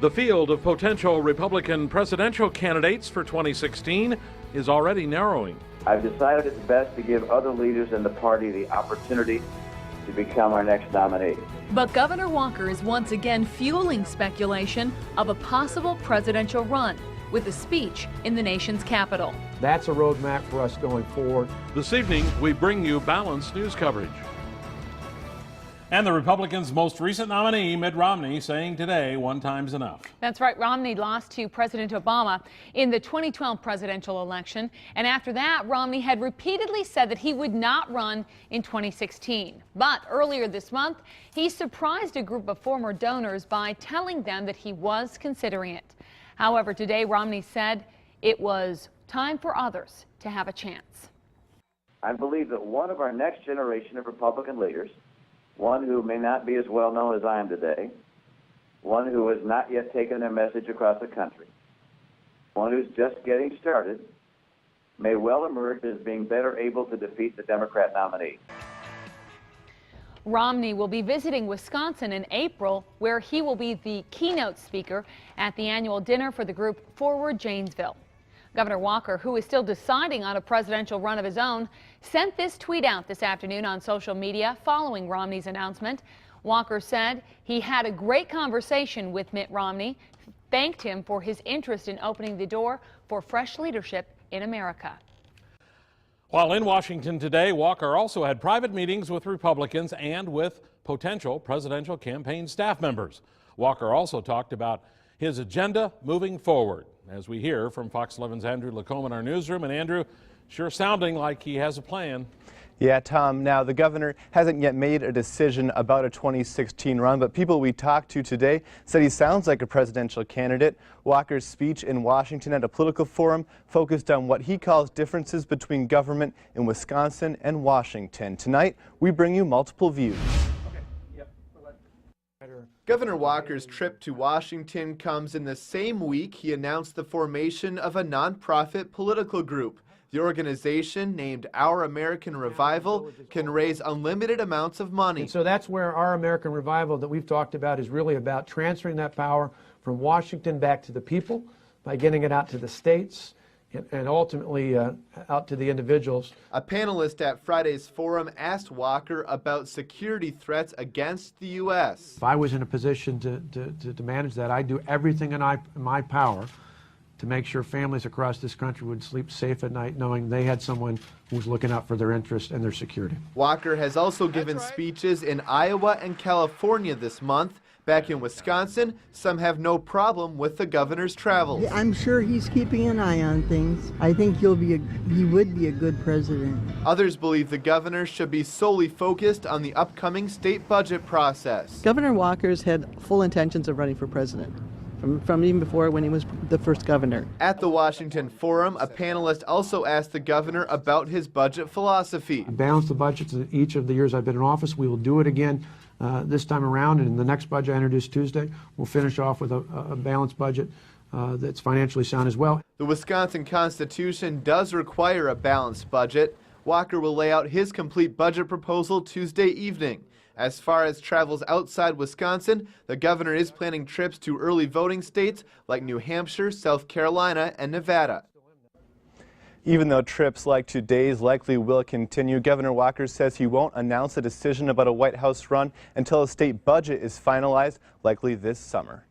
The field of potential Republican presidential candidates for 2016 is already narrowing. I've decided it's best to give other leaders in the party the opportunity to become our next nominee. But Governor Walker is once again fueling speculation of a possible presidential run with a speech in the nation's capital. That's a roadmap for us going forward. This evening, we bring you balanced news coverage. And the Republicans' most recent nominee, Mitt Romney, saying today, one time's enough. That's right. Romney lost to President Obama in the 2012 presidential election. And after that, Romney had repeatedly said that he would not run in 2016. But earlier this month, he surprised a group of former donors by telling them that he was considering it. However, today, Romney said it was time for others to have a chance. I believe that one of our next generation of Republican leaders, one who may not be as well known as I am today, one who has not yet taken their message across the country, one who's just getting started, may well emerge as being better able to defeat the Democrat nominee. Romney will be visiting Wisconsin in April, where he will be the keynote speaker at the annual dinner for the group Forward Janesville. Governor Walker, who is still deciding on a presidential run of his own, sent this tweet out this afternoon on social media following Romney's announcement. Walker said he had a great conversation with Mitt Romney, thanked him for his interest in opening the door for fresh leadership in America. While in Washington today, Walker also had private meetings with Republicans and with potential presidential campaign staff members. Walker also talked about his agenda moving forward, as we hear from Fox 11's Andrew Lacombe in our newsroom. And Andrew, sure sounding like he has a plan. Yeah, Tom. Now, the governor hasn't yet made a decision about a 2016 run, but people we talked to today said he sounds like a presidential candidate. Walker's speech in Washington at a political forum focused on what he calls differences between government in Wisconsin and Washington. Tonight, we bring you multiple views. Governor Walker's trip to Washington comes in the same week he announced the formation of a nonprofit political group. The organization, named Our American Revival, can raise unlimited amounts of money. And so that's where Our American Revival that we've talked about is really about transferring that power from Washington back to the people by getting it out to the states and ultimately out to the individuals. A panelist at Friday's forum asked Walker about security threats against the U.S. If I was in a position to manage that, I'd do everything in my power to make sure families across this country would sleep safe at night knowing they had someone who was looking out for their interests and their security. Walker has also given speeches in Iowa and California this month. Back in Wisconsin, some have no problem with the governor's travels. I'm sure he's keeping an eye on things. I think he would be a good president. Others believe the governor should be solely focused on the upcoming state budget process. Governor Walker's had full intentions of running for president. From even before when he was the first governor. At the Washington Forum, a panelist also asked the governor about his budget philosophy. I balanced the budgets in each of the years I've been in office. We will do it again this time around, and in the next budget I introduce Tuesday, we'll finish off with a balanced budget that's financially sound as well. The Wisconsin Constitution does require a balanced budget. Walker will lay out his complete budget proposal Tuesday evening. As far as travels outside Wisconsin, the governor is planning trips to early voting states like New Hampshire, South Carolina, and Nevada. Even though trips like today's likely will continue, Governor Walker says he won't announce a decision about a White House run until a state budget is finalized, likely this summer.